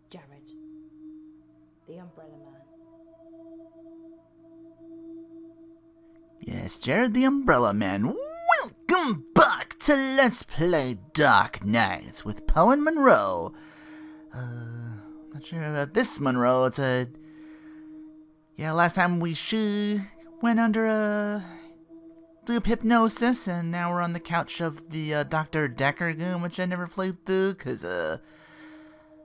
Jared, the Umbrella Man. Yes, Jared the Umbrella Man. Welcome back to Let's Play Dark Knights with Poe and Munro. Not sure about this Munro. Last time we went under a deep hypnosis, and now we're on the couch of the Dr. Decker game, which I never played through, because,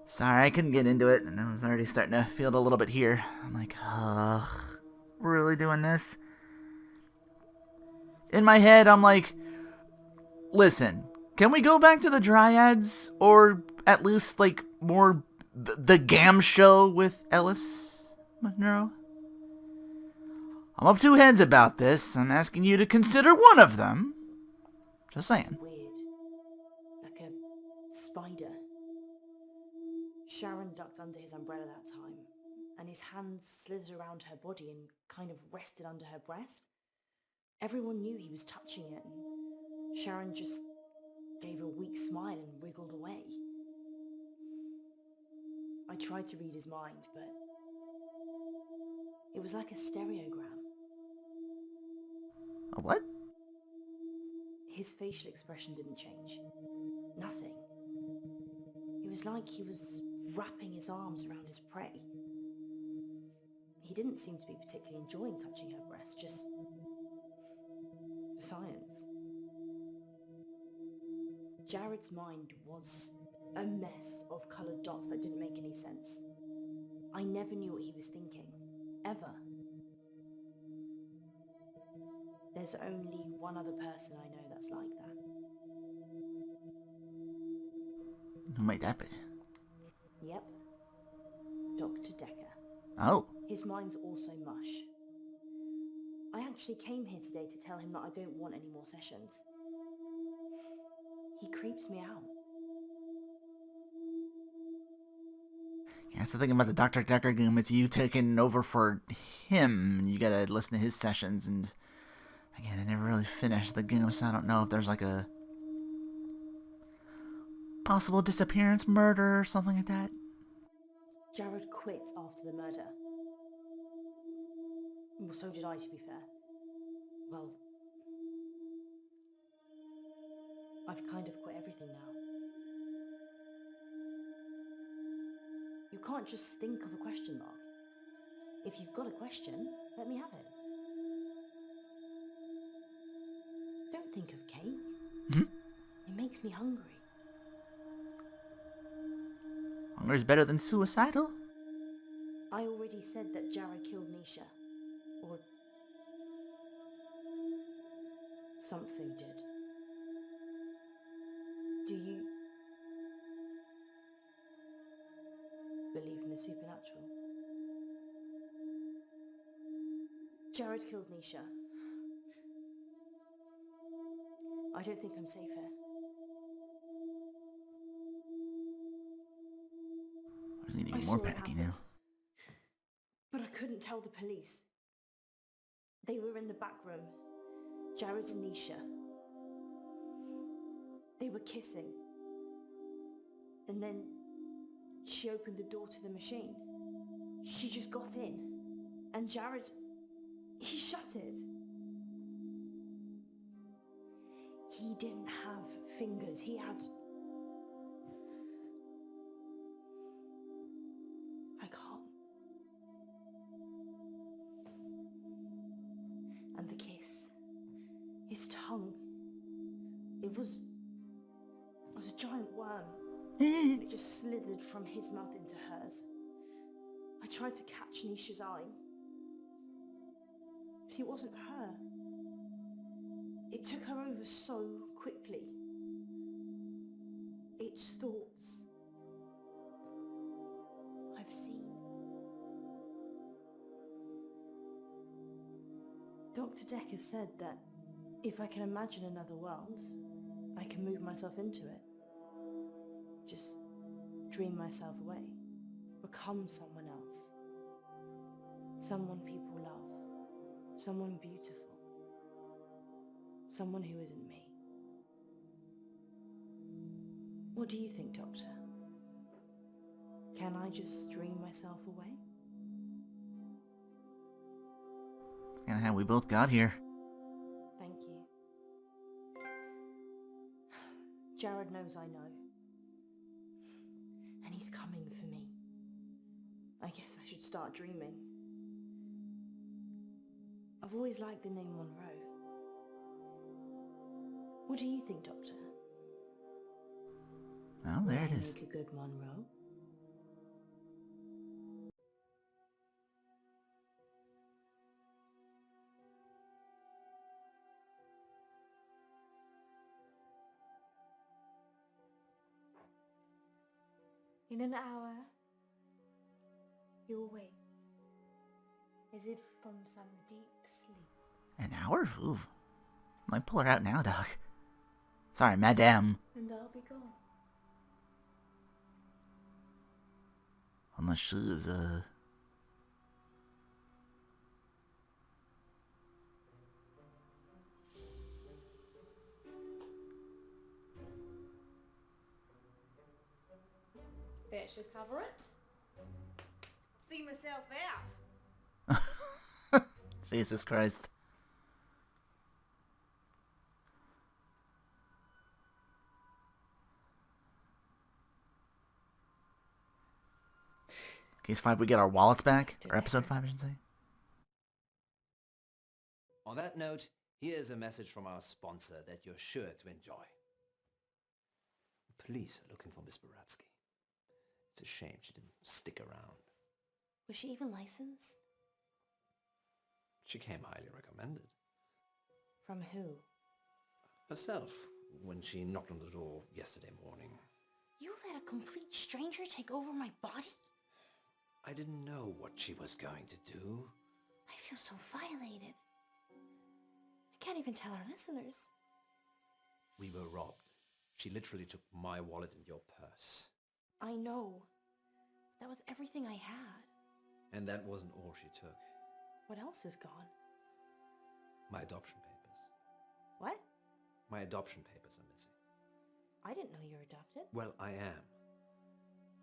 sorry, I couldn't get into it, and I was already starting to feel it a little bit here. I'm like, we're really doing this? In my head, I'm like, listen, can we go back to the Dryads? Or at least, like, more the Gam show with Ellis Monroe? I'm of two heads about this. I'm asking you to consider one of them. Just saying. Weird. Like a spider. Sharon ducked under his umbrella that time, and his hands slithered around her body and kind of rested under her breast. Everyone knew he was touching it, and Sharon just gave a weak smile and wriggled away. I tried to read his mind, but it was like a stereogram. A what? His facial expression didn't change. Nothing. It was like he was wrapping his arms around his prey. He didn't seem to be particularly enjoying touching her breast, just for science. Jared's mind was a mess of coloured dots that didn't make any sense. I never knew what he was thinking. Ever. There's only one other person I know that's like that. Who might that be? Yep. Dr. Decker. Oh. His mind's also mush. I actually came here today to tell him that I don't want any more sessions. He creeps me out. Yeah, that's the thing about the Dr. Decker game. It's you taking over for him, and you gotta listen to his sessions, and again, I never really finished the game, so I don't know if there's like a possible disappearance, murder, or something like that. Jared quit after the murder. Well, so did I, to be fair. Well, I've kind of quit everything now. You can't just think of a question mark. If you've got a question, let me have it. Don't think of cake. It makes me hungry. Hunger's better than suicidal? I already said that Jared killed Nisha. Or something did. Do you believe in the supernatural? Jared killed Nisha. I don't think I'm safe here. I was getting even more panicky now. But I couldn't tell the police. They were in the back room. Jared and Nisha. They were kissing. And then she opened the door to the machine. She just got in. And Jared, he shut it. He didn't have fingers. He had... I can't. And the kiss. His tongue. It was a giant worm. And it just slithered from his mouth into hers. I tried to catch Nisha's eye. But it wasn't her. It took her over so quickly. It's thoughts I've seen. Dr. Decker said that if I can imagine another world, I can move myself into it. Just dream myself away. Become someone else. Someone people love. Someone beautiful. Someone who isn't me. What do you think, Doctor? Can I just dream myself away? That's kind of how we both got here. Thank you. Jared knows I know. And he's coming for me. I guess I should start dreaming. I've always liked the name Munro. What do you think, Doctor? Oh, there it is. Make a good Munro. In an hour, you'll wake, as if from some deep sleep. An hour? Ooh. Might pull her out now, Doc. Sorry, madame. And I'll be gone. Unless she is, That should cover it. See myself out. Jesus Christ. Case 5, we get our wallets back. Or episode 5, I should say. On that note, here's a message from our sponsor that you're sure to enjoy. The police are looking for Miss Baratsky. It's a shame she didn't stick around. Was she even licensed? She came highly recommended. From who? Herself, when she knocked on the door yesterday morning. You let a complete stranger take over my body? I didn't know what she was going to do. I feel so violated. I can't even tell our listeners. We were robbed. She literally took my wallet and your purse. I know. That was everything I had. And that wasn't all she took. What else is gone? My adoption papers. What? My adoption papers are missing. I didn't know you were adopted. Well, I am.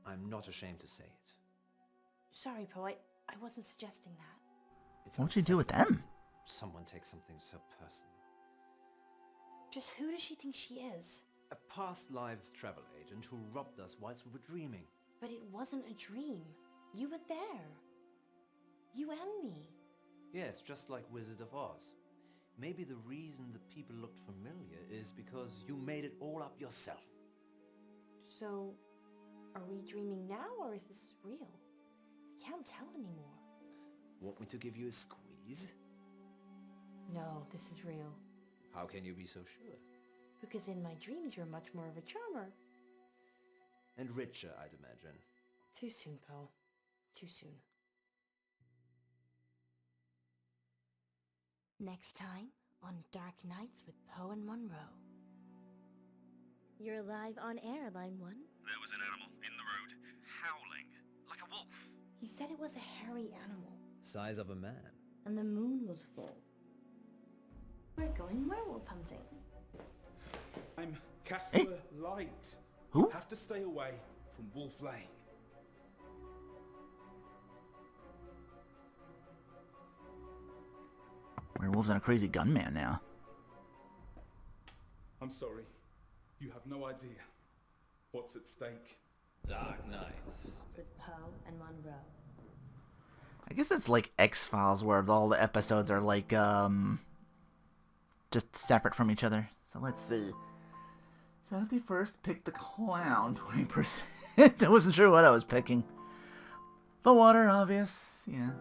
I'm not ashamed to say it. Sorry, Poe. I wasn't suggesting that. It's What'd you do with unsettling. them? Someone takes something so personal. Just who does she think she is? A past lives travel agent who robbed us whilst we were dreaming. But it wasn't a dream. You were there. You and me. Yes, just like Wizard of Oz. Maybe the reason the people looked familiar is because you made it all up yourself. So, are we dreaming now or is this real? I can't tell anymore. Want me to give you a squeeze? No, this is real. How can you be so sure? Because in my dreams you're much more of a charmer. And richer, I'd imagine. Too soon, Poe. Too soon. Next time on Dark Nights with Poe and Munro. You're live on air, Line 1. There was an animal in the road, howling, like a wolf. He said it was a hairy animal, Size of a man. and the moon was full. We're going werewolf hunting. I'm Casper Light. Who? Have to stay away from Wolf Lane. Werewolves and a crazy gunman now. I'm sorry. You have no idea what's at stake. Dark Nights. With Poe and Munro. I guess it's like X-Files where all the episodes are like, just separate from each other. So let's see. 71st, pick the clown, 20%. I wasn't sure what I was picking. The water, obvious. Yeah.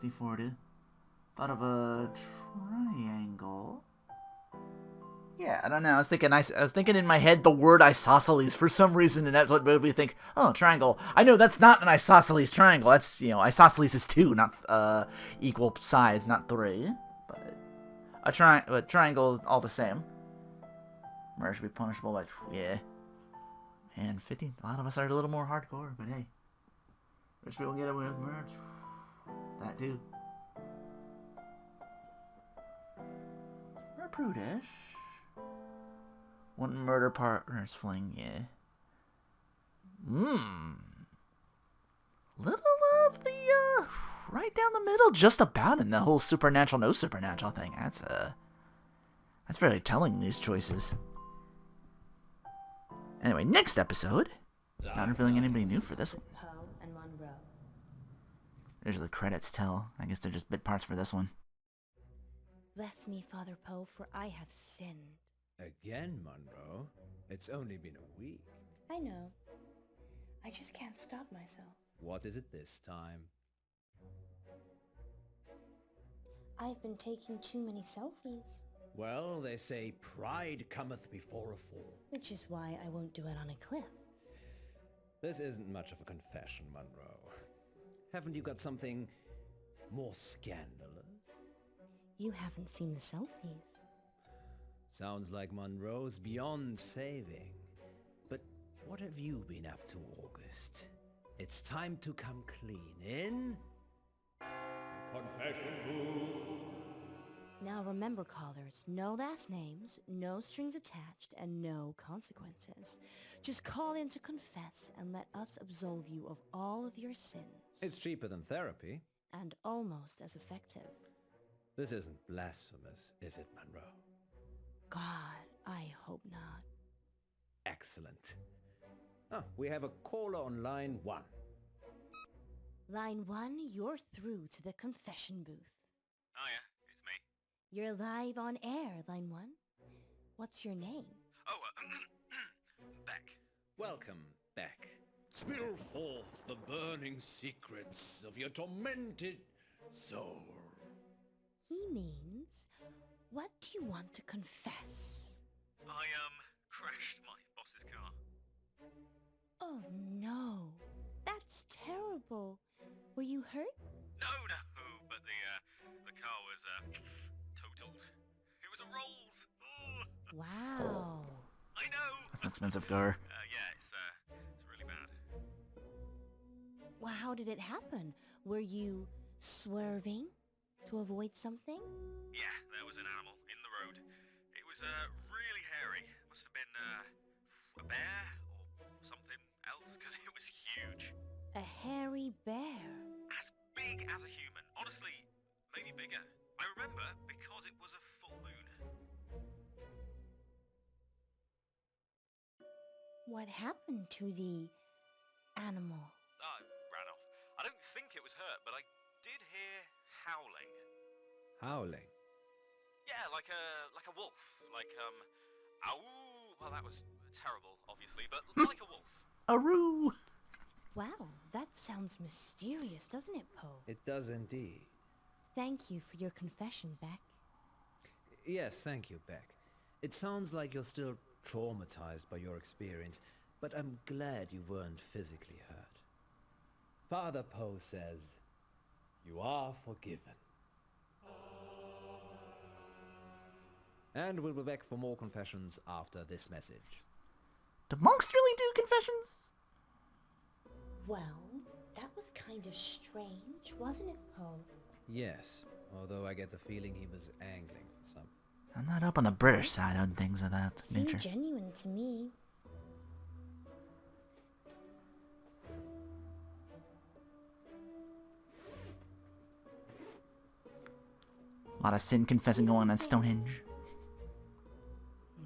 60-40. Thought of a triangle. Yeah, I don't know. I was thinking in my head the word isosceles for some reason, and that's what made me think, oh, triangle. I know that's not an isosceles triangle. That's, isosceles is 2, not equal sides, not 3. But a triangle is all the same. Murder should be punishable by, yeah. Man, 50. A lot of us are a little more hardcore, but hey. Rich people get away with murder. That too. We're prudish. One murder partner's fling, yeah. right down the middle, just about, in the whole supernatural, no supernatural thing. That's very telling, these choices. Anyway, next episode. Not revealing anybody new for this one. Poe and Munro. There's the credits tell. I guess they're just bit parts for this one. Bless me, Father Poe, for I have sinned. Again, Munro? It's only been a week. I know. I just can't stop myself. What is it this time? I've been taking too many selfies. Well, they say pride cometh before a fall. Which is why I won't do it on a cliff. This isn't much of a confession, Munro. Haven't you got something more scandalous? You haven't seen the selfies. Sounds like Munro's beyond saving. But what have you been up to, August? It's time to come clean in. Confession booth. Now remember, callers, no last names, no strings attached, and no consequences. Just call in to confess and let us absolve you of all of your sins. It's cheaper than therapy. And almost as effective. This isn't blasphemous, is it, Munro? God, I hope not. Excellent. Ah, we have a caller on line 1. Line 1, you're through to the confession booth. Hiya, it's me. You're live on air, Line 1. What's your name? Oh, Beck. Welcome, Beck. Spill forth the burning secrets of your tormented soul. He means, what do you want to confess? I, crashed my boss's car. Oh no, that's terrible. Were you hurt? No, but the car was, totaled. It was a Rolls. Ugh. Wow. I know. That's an expensive car. Yeah, it's really bad. Well, how did it happen? Were you swerving to avoid something? Yeah, there was an animal in the road. It was, really hairy. Must have been, a bear or something else, because it was huge. A hairy bear. As big as a human. Honestly, maybe bigger. I remember because it was a full moon. What happened to the animal? I ran off. I don't think it was hurt, but I did hear howling. Howling. Yeah, like a wolf. Like, ow. Well, that was terrible, obviously, but like a wolf. Aroo! Wow, that sounds mysterious, doesn't it, Poe? It does indeed. Thank you for your confession, Beck. Yes, thank you, Beck. It sounds like you're still traumatized by your experience, but I'm glad you weren't physically hurt. Father Poe says, you are forgiven. And we'll be back for more confessions after this message. Do monks really do confessions? Well, that was kind of strange, wasn't it, Poe? Yes, although I get the feeling he was angling for some. I'm not up on the British side on things of that Seemed nature. genuine to me. A lot of sin confessing going on at Stonehenge.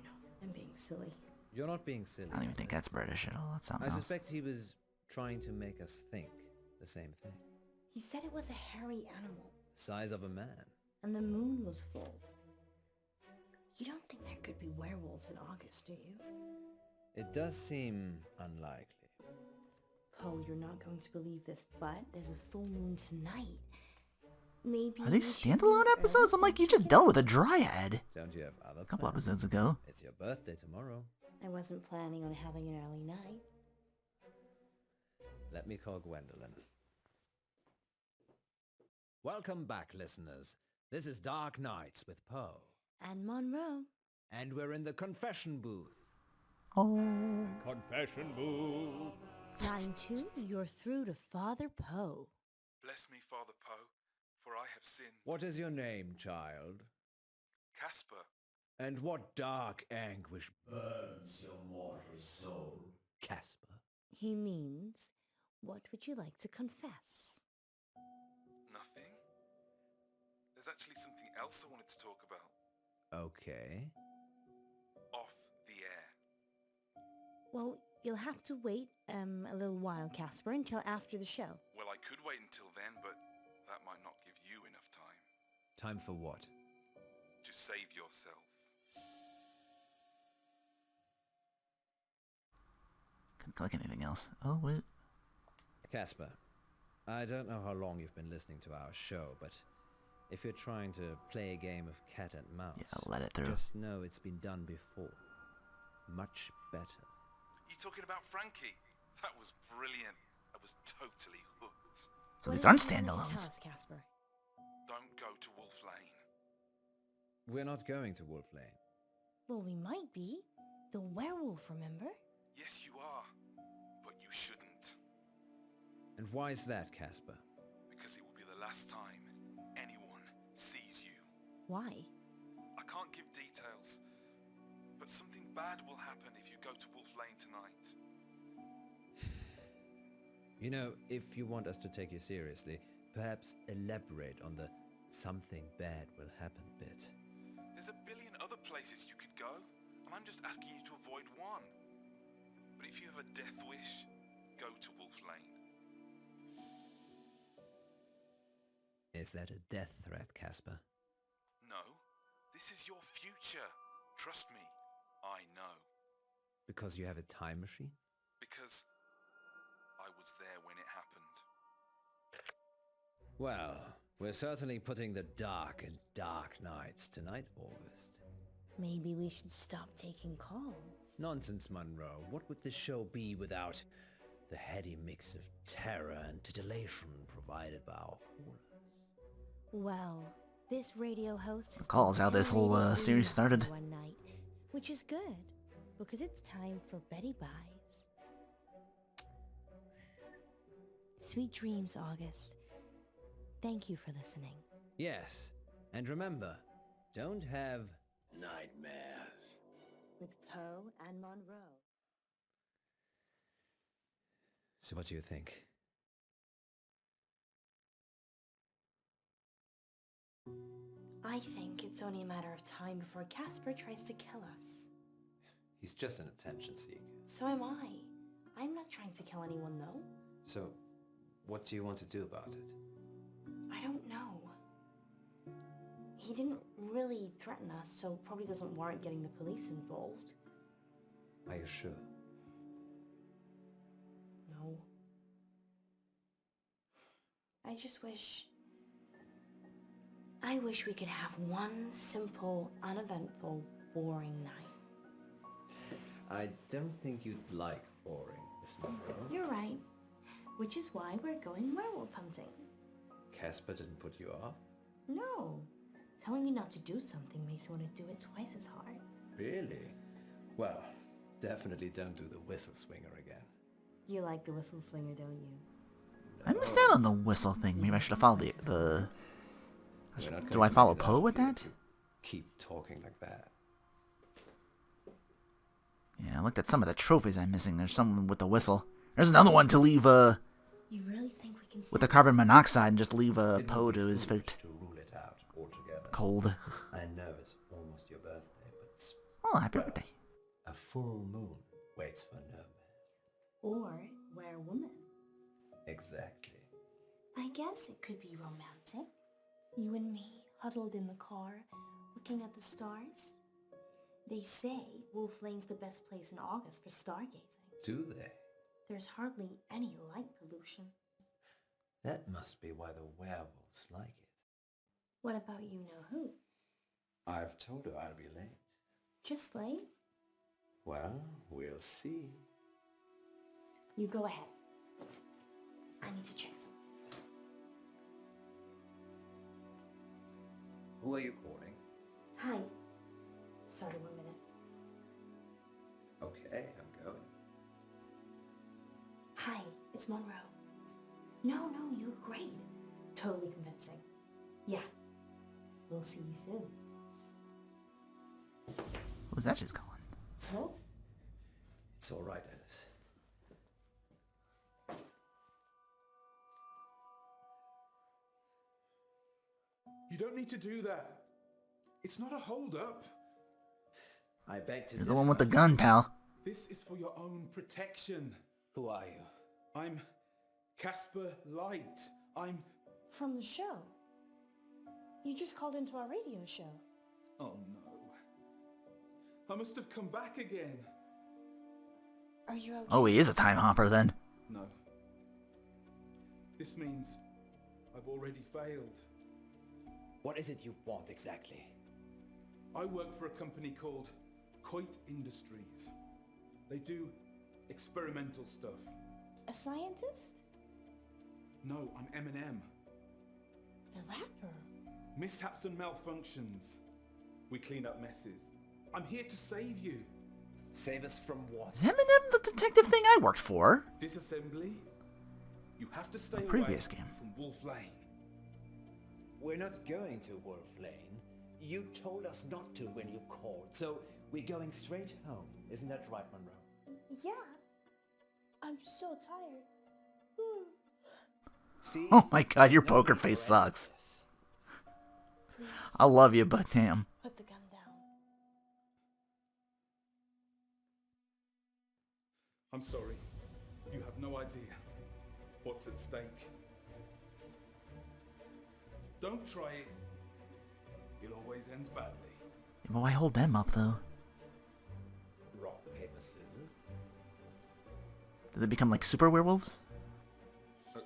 No, I'm being silly. You're not being silly. I don't even think that's British at all. That's something I else. suspect he was trying to make us think the same thing. He said it was a hairy animal, The size of a man. and the moon was full. You don't think there could be werewolves in August, do you? It does seem unlikely. Poe, you're not going to believe this, but there's a full moon tonight. Maybe Are they we should standalone leave episodes? I'm early like, you and just check it dealt out. with a dryad Don't you have other a couple plans? episodes ago. It's your birthday tomorrow. I wasn't planning on having an early night. Let me call Gwendolyn. Welcome back, listeners. This is Dark Nights with Poe. And Monroe. And we're in the confession booth. Oh. Confession booth. Line 2, you're through to Father Poe. Bless me, Father Poe, for I have sinned. What is your name, child? Casper, And what dark anguish burns your mortal soul, Casper? He means, what would you like to confess? nothing. there's actually something else I wanted to talk about. Okay. Off the air. Well, you'll have to wait a little while, Casper, until after the show. Well, I could wait until then, but that might not give you enough time. Time for what? To save yourself. Couldn't click anything else. Oh, wait. Casper, I don't know how long you've been listening to our show, but if you're trying to play a game of cat and mouse, Yeah, let it through. just know it's been done before. Much better. You talking about Frankie? That was brilliant. I was totally hooked. So What these else aren't do you want to tell standalones. us, Casper? Don't go to Wolf Lane. We're not going to Wolf Lane. Well, we might be. The werewolf, remember? Yes, you are. But you shouldn't. And why is that, Casper? Because it will be the last time anyone sees you. Why? I can't give details, but something bad will happen if you go to Wolf Lane tonight. You know, if you want us to take you seriously, perhaps elaborate on the something bad will happen bit. There's a billion other places you could go, and I'm just asking you to avoid one. But if you have a death wish, go to Wolf Lane. Is that a death threat, Casper? No, this is your future. Trust me, I know. Because you have a time machine? Because I was there when it happened. Well, we're certainly putting the dark in dark nights tonight, August. Maybe we should stop taking calls. Nonsense, Munro. What would this show be without the heady mix of terror and titillation provided by our callers? Well, this radio host has Calls been how this whole television series for started. one night, which is good because it's time for Betty Buys. Sweet dreams, August. Thank you for listening. Yes, and remember, don't have nightmares. With Poe and Munro. So what do you think? I think it's only a matter of time before Casper tries to kill us. He's just an attention seeker. So am I. I'm not trying to kill anyone, though. So, what do you want to do about it? I don't know. He didn't really threaten us, so probably doesn't warrant getting the police involved. Are you sure? No. I wish we could have one simple, uneventful, boring night. I don't think you'd like boring, Miss Munro. You're right. Which is why we're going werewolf hunting. Casper didn't put you off? No. Telling me not to do something makes me want to do it twice as hard. Really? Well, definitely don't do the whistle swinger again. You like the whistle swinger, don't you? I missed out on the whistle thing. Maybe I should have followed the We're not Do going I to follow make it Poe up with to you that? to keep talking like that. Yeah, I looked at some of the trophies I'm missing. There's someone with a whistle. There's another one to leave You really think we can with the carbon monoxide and just leave It Poe would to be his foolish fate. to rule it out altogether. Cold. I know it's almost your birthday, but Oh, happy birthday. a full moon waits for no man. Or werewoman. Exactly. I guess it could be romantic. You and me huddled in the car, looking at the stars. They say Wolf Lane's the best place in August for stargazing. Do they? There's hardly any light pollution. That must be why the werewolves like it. What about you know who? I've told her I'll be late. Just late? Well, we'll see. You go ahead. I need to check something. Who are you calling? Hi. Sorry, 1 minute. Okay, I'm going. Hi, it's Munro. No, you look great. Totally convincing. Yeah. We'll see you soon. What was that just going? No? It's all right, Alice. You don't need to do that. It's not a hold-up. I beg to You're the one with the gun, pal. This is for your own protection. Who are you? I'm Casper Light. I'm... From the show. You just called into our radio show. Oh no. I must have come back again. Are you okay? Oh, he is a time hopper then. No. This means I've already failed. What is it you want exactly? I work for a company called Coit Industries. They do experimental stuff. A scientist? No, I'm Eminem. The rapper? Mishaps and malfunctions. We clean up messes. I'm here to save you. Save us from what? Is Eminem the detective thing I worked for? Disassembly? You have to stay Previous away game. from Wolf Lane. We're not going to Wolf Lane. You told us not to when you called, so we're going straight home. Isn't that right, Munro? Yeah. I'm so tired. See? Oh my god, your No poker need for face any sucks. of this. Please, I love you, but damn. put the gun down. I'm sorry. You have no idea what's at stake. Don't try it. It always ends badly. But why hold them up, though? Rock, paper, scissors. Did they become like super werewolves? Okay.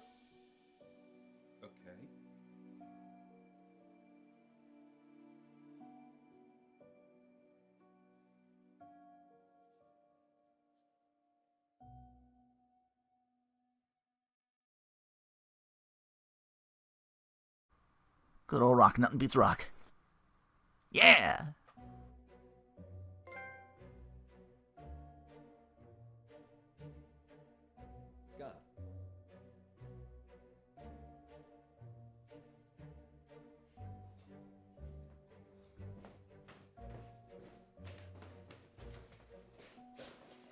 Good old rock, nothing beats rock. Yeah! Gun.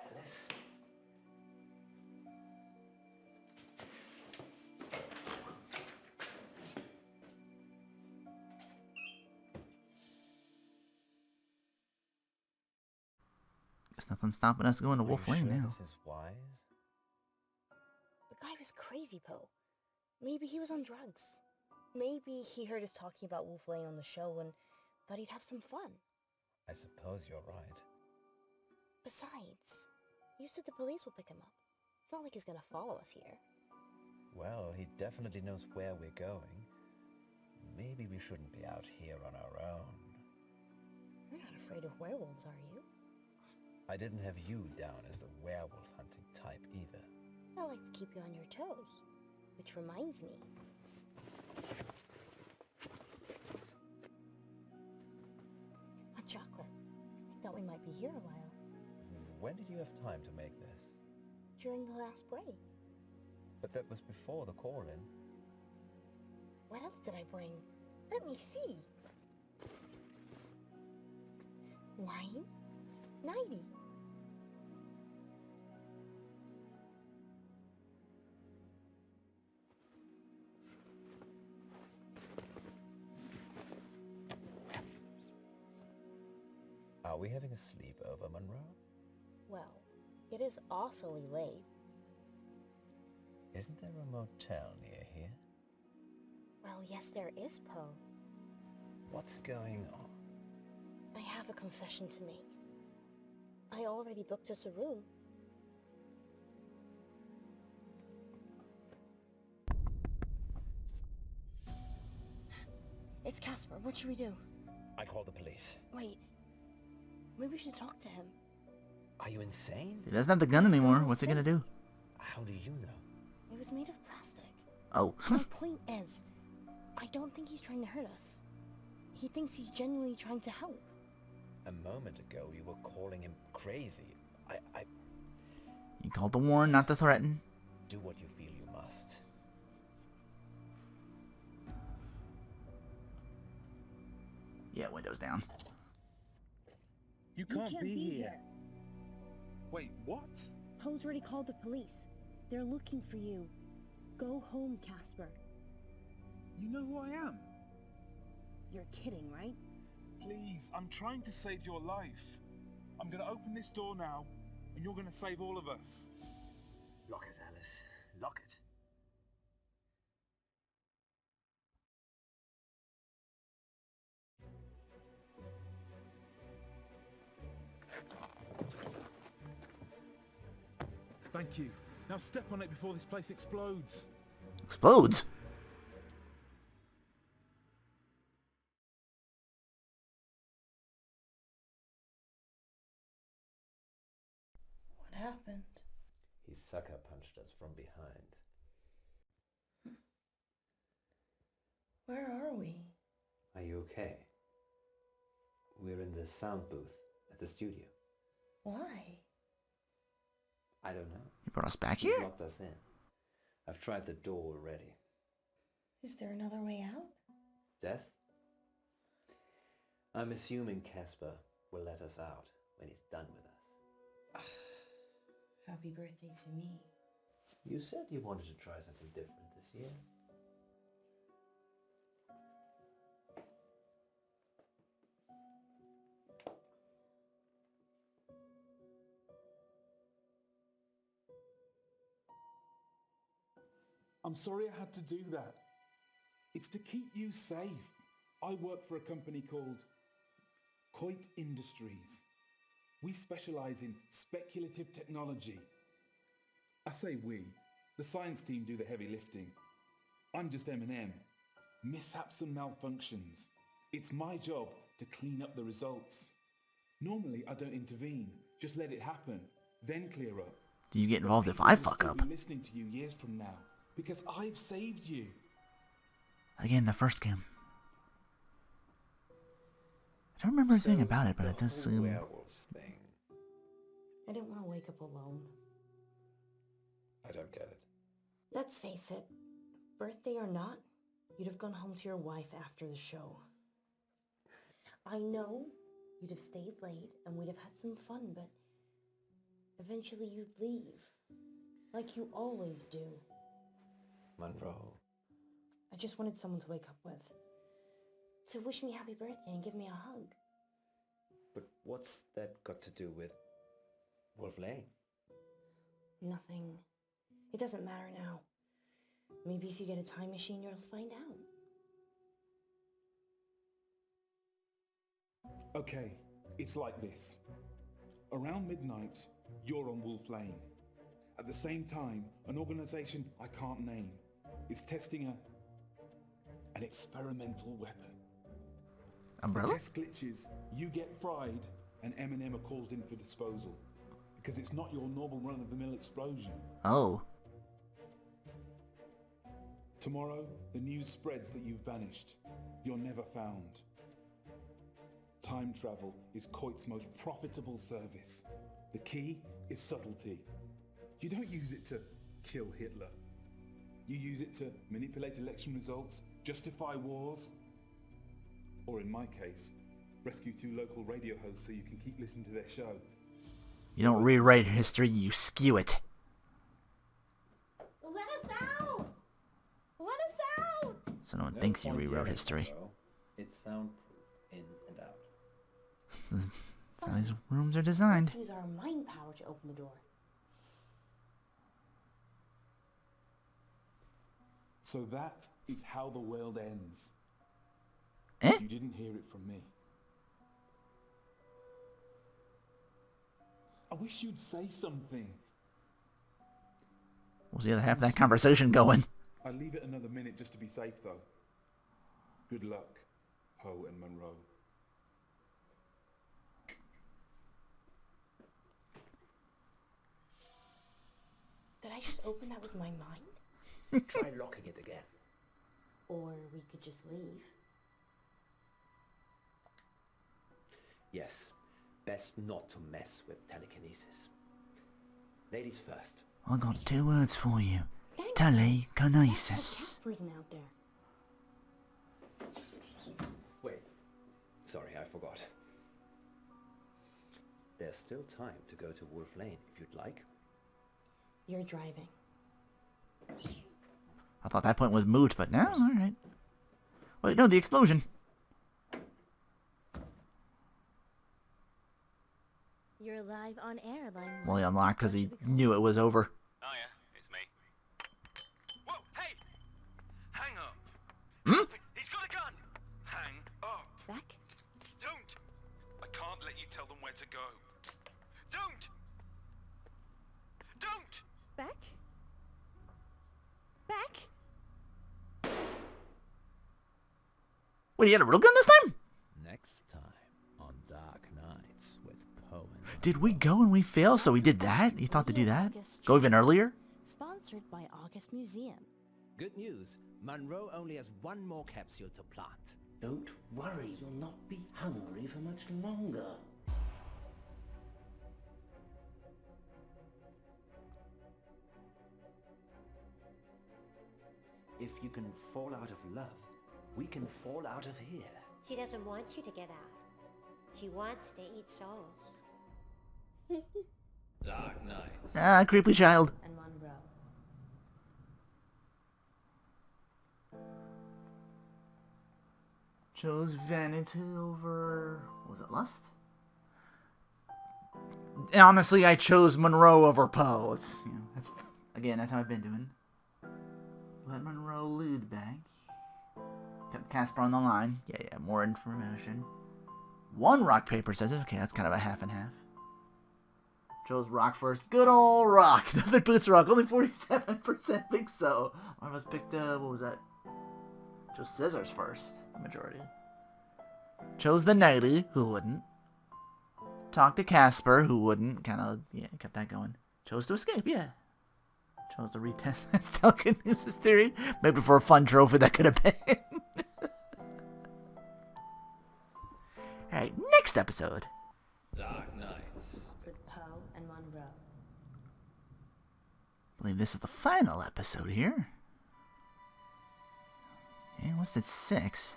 Alice? Guess nothing's stopping us going to Wolf Lane now. This is wise? The guy was crazy, Poe. Maybe he was on drugs. Maybe he heard us talking about Wolf Lane on the show and thought he'd have some fun. I suppose you're right. Besides, you said the police will pick him up. It's not like he's gonna follow us here. Well, he definitely knows where we're going. Maybe we shouldn't be out here on our own. You're not afraid of werewolves, are you? I didn't have you down as the werewolf hunting type either. I like to keep you on your toes. Which reminds me. Hot chocolate. I thought we might be here a while. When did you have time to make this? During the last break. But that was before the call-in. What else did I bring? Let me see. Wine? 90. Are we having a sleepover, Munro? Well, it is awfully late. Isn't there a motel near here? Well, yes, there is, Poe. What's going on? I have a confession to make. I already booked us a room. It's Casper. What should we do? I called the police. Wait. Maybe we should talk to him. Are you insane? He doesn't have the gun anymore. What's he gonna do? How do you know? It was made of plastic. Oh. My point is, I don't think he's trying to hurt us. He thinks he's genuinely trying to help. A moment ago, you were calling him crazy. I You called to warn, not to threaten. do what you feel you must. Yeah, windows down. You can't be here. Wait, what? Poe's already called the police. They're looking for you. Go home, Casper. You know who I am? You're kidding, right? Please, I'm trying to save your life. I'm gonna open this door now, and you're gonna save all of us. Lock it, Alice. Lock it. Thank you. Now step on it before this place explodes. Explodes? What happened? He sucker punched us from behind. Where are we? Are you okay? We're in the sound booth at the studio. Why? I don't know. You brought us back He here? locked us in. I've tried the door already. Is there another way out? Death? I'm assuming Casper will let us out when he's done with us. Happy birthday to me. You said you wanted to try something different this year. I'm sorry I had to do that. It's to keep you safe. I work for a company called Coit Industries. We specialize in speculative technology. I say we. The science team do the heavy lifting. I'm just M&M. Mishaps and malfunctions. It's my job to clean up the results. Normally, I don't intervene. Just let it happen. Then clear up. Do you get But involved if people I will fuck still up? be listening to you years from now. Because I've saved you. Again, the first game. I don't remember anything about it, but it does seem... werewolves thing. I didn't want to wake up alone. I don't get it. Let's face it, birthday or not, you'd have gone home to your wife after the show. I know you'd have stayed late and we'd have had some fun, but eventually you'd leave. Like you always do. Munro. I just wanted someone to wake up with. To wish me happy birthday and give me a hug. But what's that got to do with Wolf Lane? Nothing. It doesn't matter now. Maybe if you get a time machine, you'll find out. Okay, it's like this. Around midnight, you're on Wolf Lane. At the same time, an organization I can't name is testing an experimental weapon. The Umbrella? test glitches, you get fried, and M&M are called in for disposal. Because it's not your normal run-of-the-mill explosion. Oh. Tomorrow, the news spreads that you've vanished. You're never found. Time travel is Coit's most profitable service. The key is subtlety. You don't use it to kill Hitler. You use it to manipulate election results, justify wars, or in my case, rescue 2 local radio hosts so you can keep listening to their show. You don't rewrite history, you skew it. Let us out! Let us out! So no one thinks you rewrote history. It's soundproof in and out. That's how these rooms are designed. Let's use our mind power to open the door. So that is how the world ends. Eh? You didn't hear it from me. I wish you'd say something. What's the other half of that conversation going? I'll leave it another minute just to be safe, though. Good luck, Poe and Munro. Did I just open that with my mind? Try locking it again. Or we could just leave. Yes, best not to mess with telekinesis. Ladies first. I got 2 words for you. Thanks. Telekinesis. Casper isn't out there. Wait, sorry, I forgot. There's still time to go to Wolf Lane if you'd like. You're driving. I thought that point was moot, but no, alright. Wait, no, the explosion. You're live on air, line. Well, he unlocked because he knew it was over. Oh yeah, it's me. Whoa, hey! Hang up. Hmm? He's got a gun! Hang up. Beck? Don't. I can't let you tell them where to go. Don't. Don't. Beck? Beck? Wait, he had a real gun this time? Next time on Dark Nights with Poe and Munro. Did we go and we fail? So we did that? You thought to do that? Go even earlier? Sponsored by August Museum. Good news. Munro only has one more capsule to plant. Don't worry, you'll not be hungry for much longer. If you can fall out of love, we can fall out of here. She doesn't want you to get out. She wants to eat souls. Dark Nights. Ah, creepy child. And Munro. Chose vanity over... was it lust? Honestly, I chose Monroe over Poe. It's, you know, that's how I've been doing. Let Monroe lead back. Kept Casper on the line. Yeah, more information. One rock, paper, scissors. Okay, that's kind of a half and half. Chose rock first. Good old rock. Nothing boots rock. Only 47% think so. One of us picked, what was that? Chose scissors first. The majority. Chose the nighty, who wouldn't. Talked to Casper, who wouldn't. Kind of, yeah, kept that going. Chose to escape, yeah. Chose to retest that telekinesis theory. Maybe for a fun trophy that could have been. Alright, next episode. Dark Nights. With Poe and Munro. I believe this is the final episode here. Yeah, listed 6.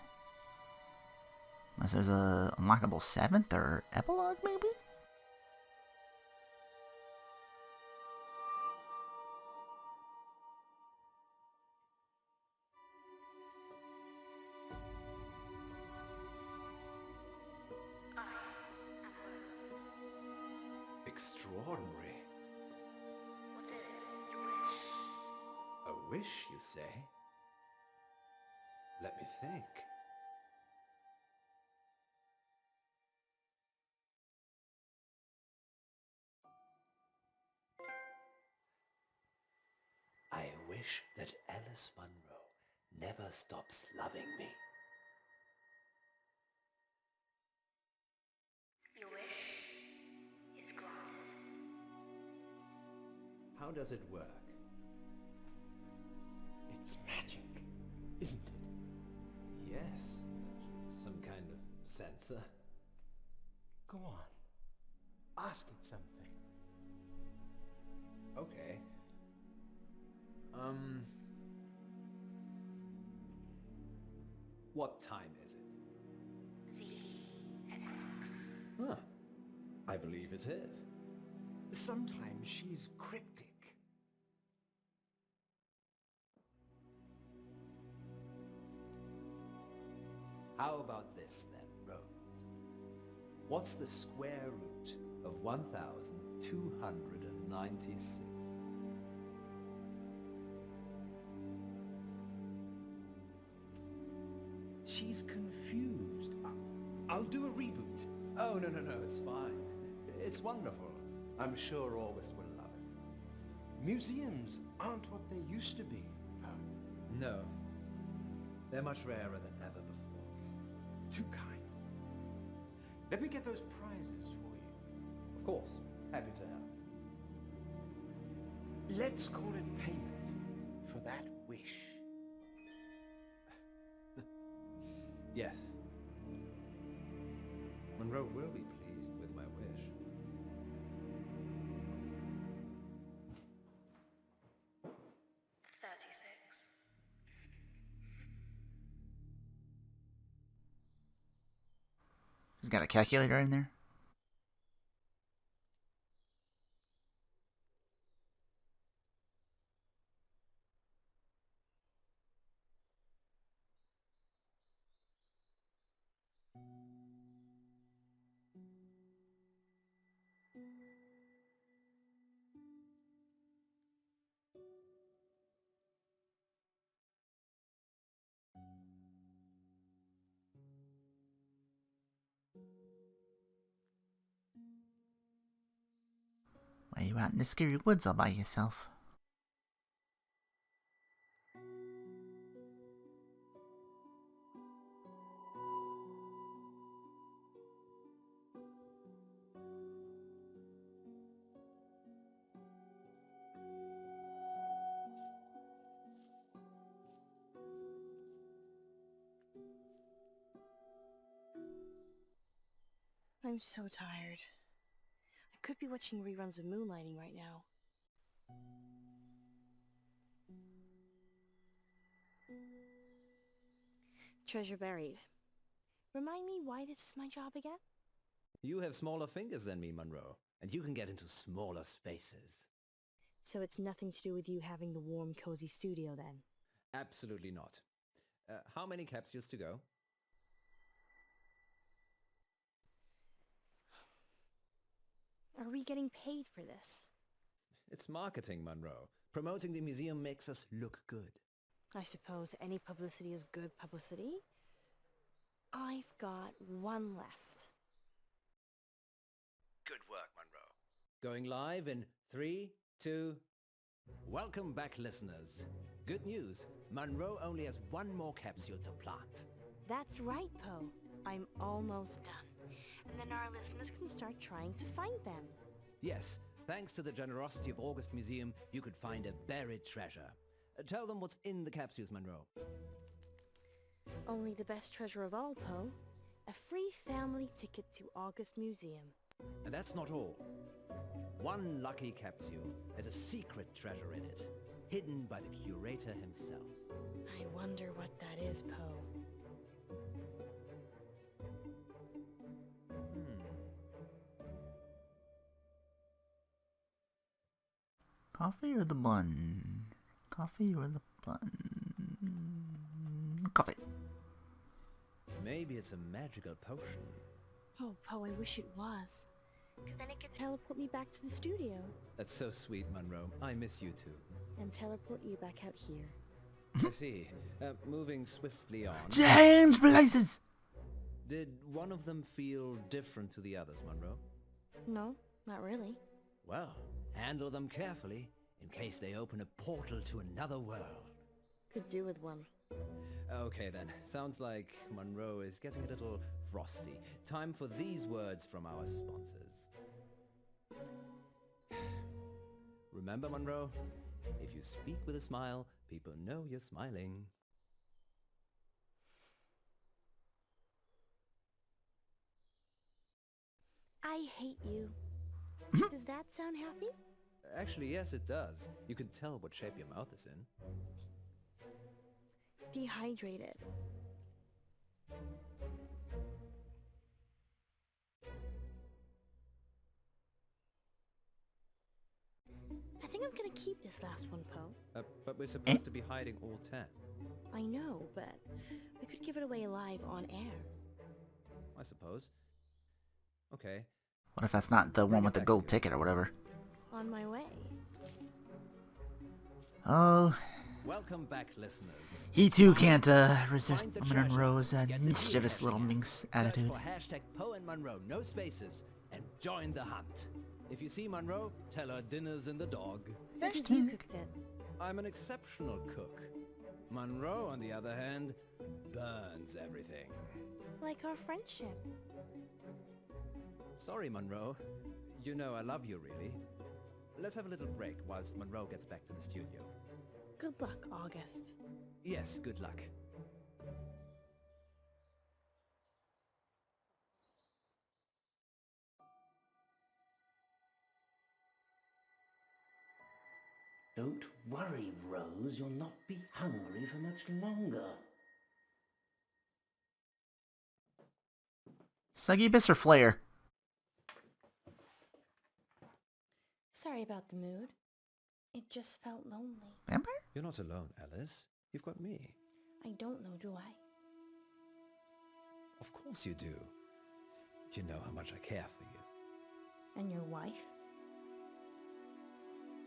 Unless there's a unlockable 7th or epilogue, maybe? Extraordinary. What's it? Your wish? A wish, you say? Let me think. I wish that Alice Munro never stops loving me. Your wish is granted. How does it work? It's magic, isn't it? Yes. Some kind of sensor. Go on. Ask it something. Okay. What time is it? The equinox. Huh. I believe it is. Sometimes she's cryptic. How about this then, Rose? What's the square root of 1,296? She's confused. I'll do a reboot. Oh, no, it's fine. It's wonderful. I'm sure August will love it. Museums aren't what they used to be. No. They're much rarer than ever before. Too kind. Let me get those prizes for you. Of course. Happy to help. Let's call it payment for that wish. Yes. Monroe will be pleased with my wish. He's got a calculator in there. Why are you out in the scary woods all by yourself? I'm so tired. I could be watching reruns of Moonlighting right now. Treasure buried. Remind me why this is my job again? You have smaller fingers than me, Munro, and you can get into smaller spaces. So it's nothing to do with you having the warm, cozy studio then? Absolutely not. How many capsules to go? Are we getting paid for this? It's marketing, Munro. Promoting the museum makes us look good. I suppose any publicity is good publicity. I've got one left. Good work, Munro. Going live in 3, 2... Welcome back, listeners. Good news. Munro only has one more capsule to plant. That's right, Poe. I'm almost done. And then our listeners can start trying to find them. Yes, thanks to the generosity of August Museum, you could find a buried treasure. Tell them what's in the capsules, Munro. Only the best treasure of all, Poe. A free family ticket to August Museum. And that's not all. One lucky capsule has a secret treasure in it, hidden by the curator himself. I wonder what that is, Poe. Coffee or the bun? Coffee or the bun? Coffee. Maybe it's a magical potion. Oh, Poe, I wish it was. Because then it could teleport me back to the studio. That's so sweet, Munro. I miss you too. And teleport you back out here. I see. Moving swiftly on. Change places! Did one of them feel different to the others, Munro? No, not really. Well, handle them carefully, in case they open a portal to another world. Could do with one. Okay then, sounds like Munro is getting a little frosty. Time for these words from our sponsors. Remember, Munro, if you speak with a smile, people know you're smiling. I hate you. Does that sound happy? Actually, yes, it does. You can tell what shape your mouth is in. Dehydrated. I think I'm gonna keep this last one, Poe. But we're supposed to be hiding all 10. I know, but we could give it away live on air. I suppose. Okay. What if that's not the one with the back gold to ticket or whatever? On my way. Oh, Welcome back, listeners. he too can't resist Find the Munro's treasure, get the mischievous little geocaching minx app, attitude. Search for #Poe and Munro, no spaces, and join the hunt. If you see Munro, tell her dinner's in the dog. Because you cooked it. I'm an exceptional cook. Munro, on the other hand, burns everything. Like our friendship. Sorry, Munro. You know I love you, really. Let's have a little break whilst Munro gets back to the studio. Good luck, August. Yes, good luck. Don't worry, Rose. You'll not be hungry for much longer. Succubus or Flair? Sorry about the mood. It just felt lonely. Vampire? You're not alone, Alice. You've got me. I don't know, do I? Of course you do. You know how much I care for you. And your wife?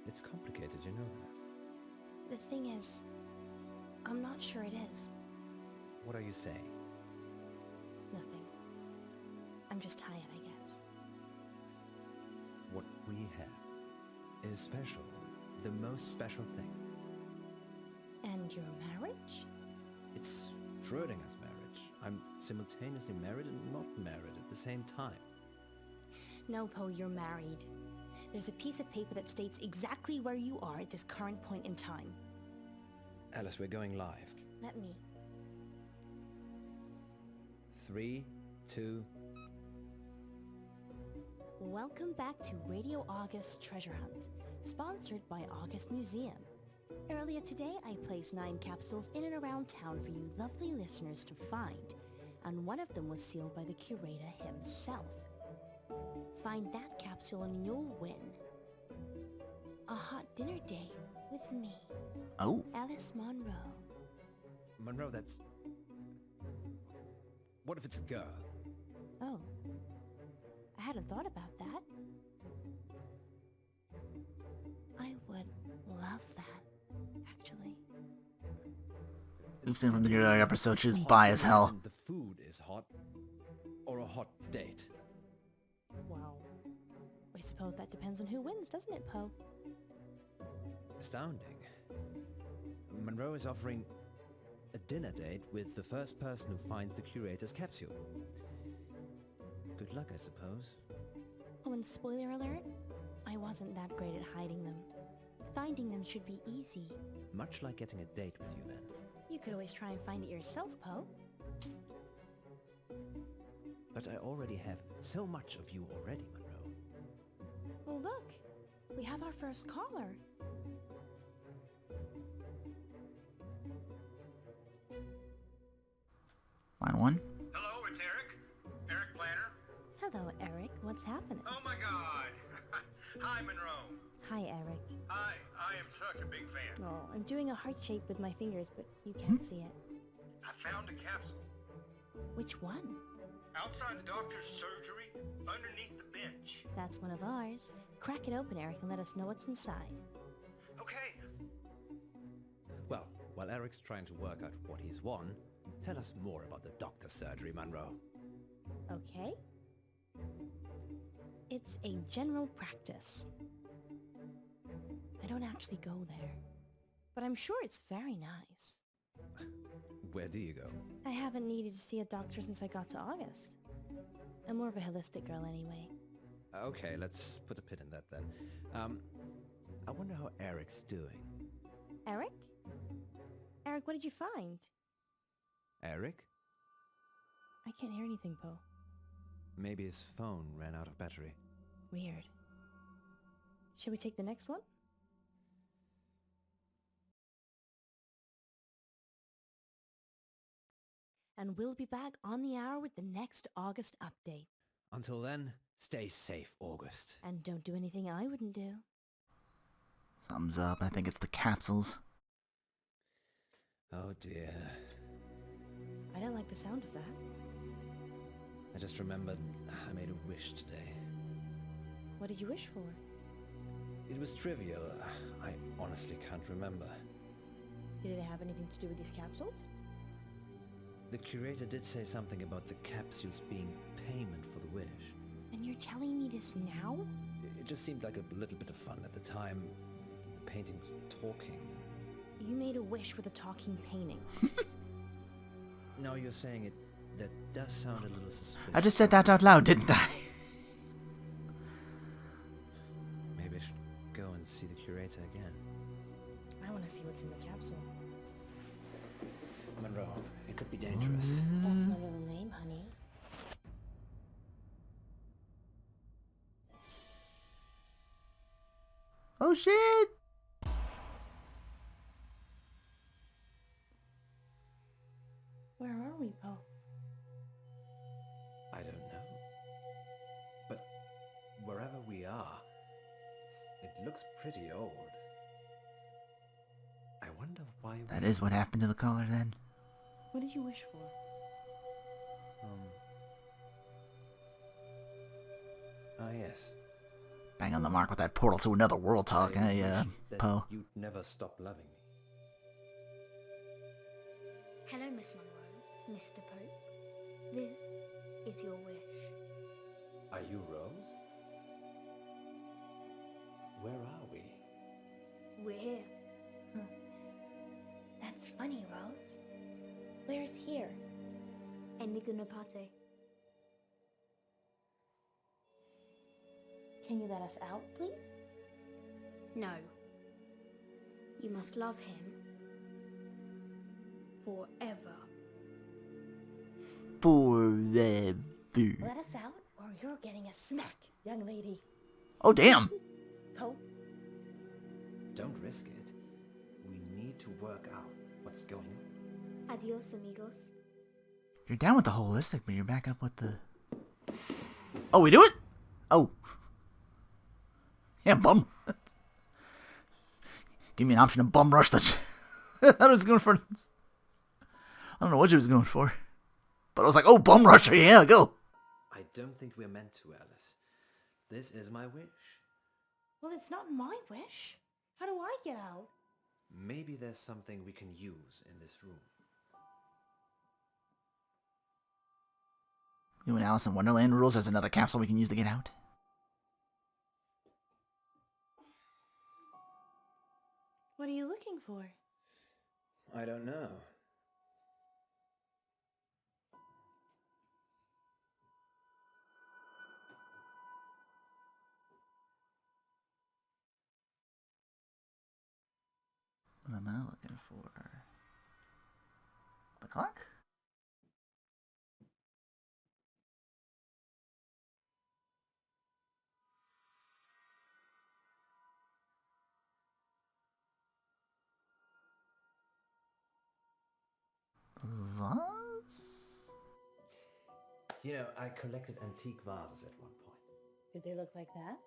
It's complicated, you know that. The thing is, I'm not sure it is. What are you saying? Nothing. I'm just tired, I guess. What we have is special. The most special thing. And your marriage? It's Schrodinger's marriage. I'm simultaneously married and not married at the same time. No, Poe, you're married. There's a piece of paper that states exactly where you are at this current point in time. Alice, we're going live. Let me. 3, 2... Welcome back to Radio August's Treasure Hunt, sponsored by August Museum. Earlier today, I placed 9 capsules in and around town for you lovely listeners to find, and one of them was sealed by the curator himself. Find that capsule and you'll win a hot dinner date with me. Oh. Alice Munro. Munro, that's... What if it's a girl? Oh. I hadn't thought about that. I would love that, actually. We've seen from the earlier episode, she's bi as hell. The food is hot, or a hot date. Well, I suppose that depends on who wins, doesn't it, Poe? Astounding. Munro is offering a dinner date with the first person who finds the curator's capsule. Good luck, I suppose. Oh, and spoiler alert, I wasn't that great at hiding them. Finding them should be easy. Much like getting a date with you, then. You could always try and find it yourself, Poe. But I already have so much of you already, Munro. Well, look. We have our first caller. Line 1. Hello, it's Eric. Eric Planner. Hello, Eric. What's happening? Oh my God. Hi, Monroe. Hi, Eric. Hi, I am such a big fan. Oh, I'm doing a heart shape with my fingers, but you can't see it. I found a capsule. Which one? Outside the doctor's surgery, underneath the bench. That's one of ours. Crack it open, Eric, and let us know what's inside. Okay. Well, while Eric's trying to work out what he's won, tell us more about the doctor's surgery, Munro. Okay. It's a general practice. I don't actually go there, but I'm sure it's very nice. Where do you go? I haven't needed to see a doctor since I got to August. I'm more of a holistic girl anyway. Okay, let's put a pin in that then. I wonder how Eric's doing. Eric? Eric, what did you find? Eric? I can't hear anything, Poe. Maybe his phone ran out of battery. Weird. Shall we take the next one? And we'll be back on the hour with the next August update. Until then, stay safe, August. And don't do anything I wouldn't do. Thumbs up. I think it's the capsules. Oh dear. I don't like the sound of that. I just remembered I made a wish today. What did you wish for? It was trivial. I honestly can't remember. Did it have anything to do with these capsules? The curator did say something about the capsules being payment for the wish. And you're telling me this now? It just seemed like a little bit of fun at the time. The painting's talking. You made a wish with a talking painting. Now you're saying it, that does sound a little suspicious. I just said that out loud, didn't I? Maybe I should go and see the curator again. I want to see what's in the capsule. Monroe, it could be dangerous. That's my little name, honey. Oh shit! Where are we, Poe? I don't know. But wherever we are, it looks pretty old. I wonder why That is what happened to the caller then. What did you wish for? yes. Bang on the mark with that portal to another world talk, I eh, wish that Poe? you'd never stop loving me. Hello, Miss Munro, Mr. Pope. This is your wish. Are you Rose? Where are we? we're here. That's funny, Rose. Where's here? Enigunapate. Can you let us out, please? No. You must love him forever. Forever. Let us out, or you're getting a smack, young lady. Oh, damn. Poe? Don't risk it. We need to work out what's going on. Adios, amigos. You're down with the holistic, but you're back up with the... Oh, we do it? Oh. Yeah, bum. Give me an option to bum rush the... I thought I was going for... I don't know what she was going for. But I was like, oh, bum rusher, yeah, go. I don't think we're meant to, Alice. This is my wish. Well, it's not my wish. How do I get out? Maybe there's something we can use in this room. You and Alice in Wonderland rules as another capsule we can use to get out. What are you looking for? I don't know. What am I looking for? The clock? Vase? You know, I collected antique vases at one point. Did they look like that?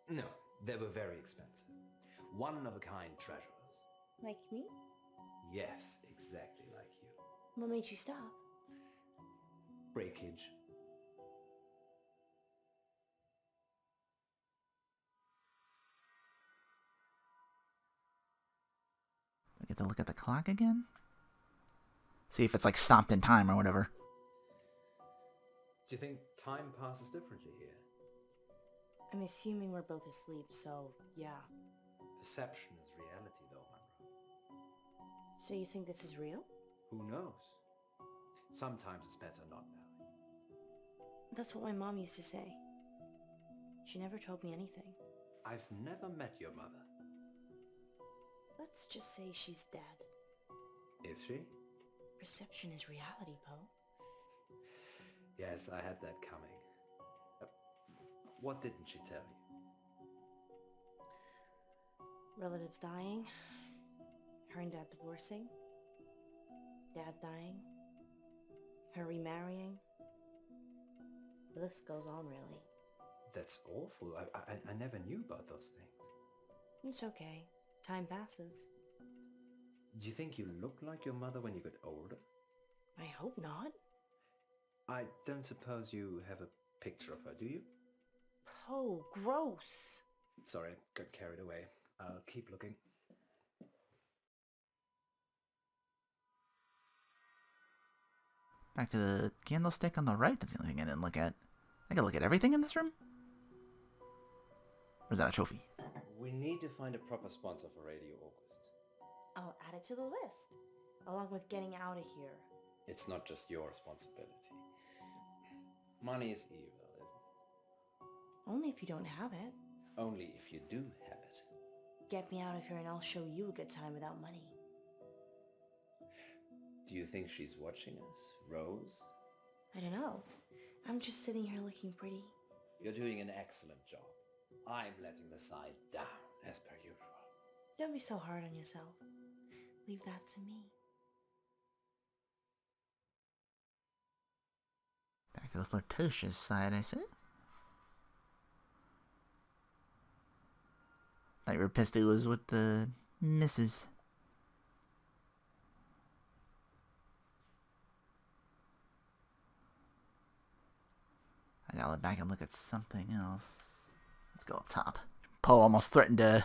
No, they were very expensive. One-of-a-kind treasures. Like me? Yes, exactly like you. What made you stop? Breakage. I get to look at the clock again? See if it's like stopped in time or whatever. Do you think time passes differently here? I'm assuming we're both asleep, so yeah. Perception is reality, though, Munro. So you think this is real? Who knows? Sometimes it's better not knowing. That's what my mom used to say. She never told me anything. I've never met your mother. Let's just say she's dead. Is she? Perception is reality, Poe. Yes, I had that coming. What didn't she tell you? Relatives dying. Her and Dad divorcing. Dad dying. Her remarrying. The list goes on, really. That's awful. I never knew about those things. It's okay. Time passes. Do you think you look like your mother when you get older? I hope not. I don't suppose you have a picture of her, do you? Poe, gross. Sorry, got carried away. I'll keep looking. Back to the candlestick on the right. That's the only thing I didn't look at. I can look at everything in this room? Or is that a trophy? We need to find a proper sponsor for Radio August. I'll add it to the list, along with getting out of here. It's not just your responsibility. Money is evil, isn't it? Only if you don't have it. Only if you do have it. Get me out of here and I'll show you a good time without money. Do you think she's watching us, Rose? I don't know. I'm just sitting here looking pretty. You're doing an excellent job. I'm letting the side down, as per usual. Don't be so hard on yourself. Leave that to me. Back to the flirtatious side, I see. Thought you were pissed it was with the missus. I gotta look back and look at something else. Let's go up top. Poe almost threatened to